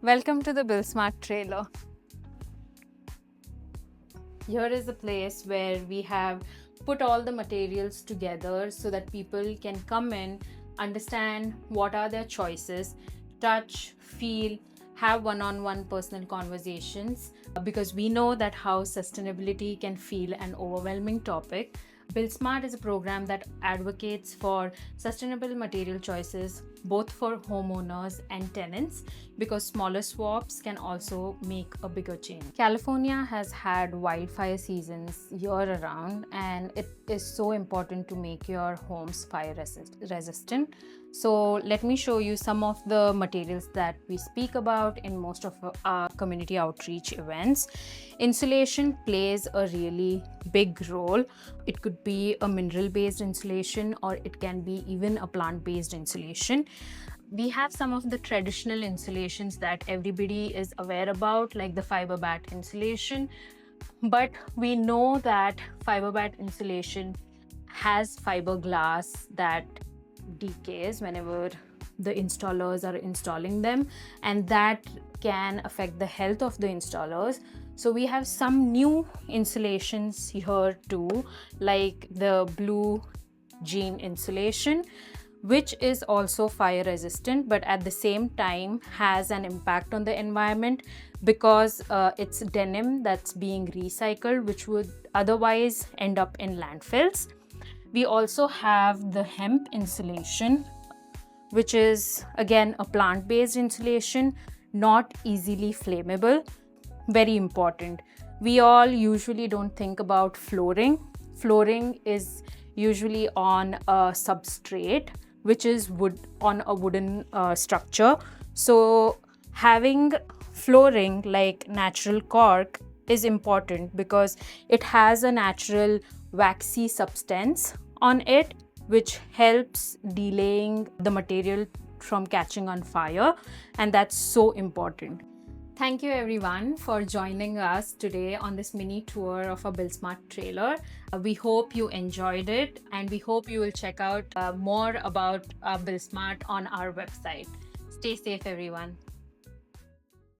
Welcome to the BuildSMART trailer. Here is a place where we have put all the materials together so that people can come in, understand what are their choices, touch, feel, have one-on-one personal conversations, because we know that how sustainability can feel an overwhelming topic. BuildSMART is a program that advocates for sustainable material choices both for homeowners and tenants, because smaller swaps can also make a bigger change. California has had wildfire seasons year around, and it is so important to make your homes fire resistant. So let me show you some of the materials that we speak about in most of our community outreach events. Insulation plays a really big role. It could be a mineral-based insulation, or it can be even a plant-based insulation. We have some of the traditional insulations that everybody is aware about, like the fiber bat insulation. But we know that fiber bat insulation has fiberglass that decays whenever the installers are installing them, and that can affect the health of the installers. So we have some new insulations here too, like the blue jean insulation, which is also fire resistant, but at the same time has an impact on the environment because it's denim that's being recycled, which would otherwise end up in landfills. We also have the hemp insulation, which is again a plant-based insulation, not easily flammable. Very important. We all usually don't think about flooring. Flooring is usually on a substrate, which is wood on a wooden structure. So having flooring like natural cork is important because it has a natural waxy substance on it, which helps delaying the material from catching on fire, and that's so important. Thank you everyone for joining us today on this mini tour of a BuildSMART trailer. We hope you enjoyed it, and we hope you will check out more about BuildSMART on our website. Stay safe everyone.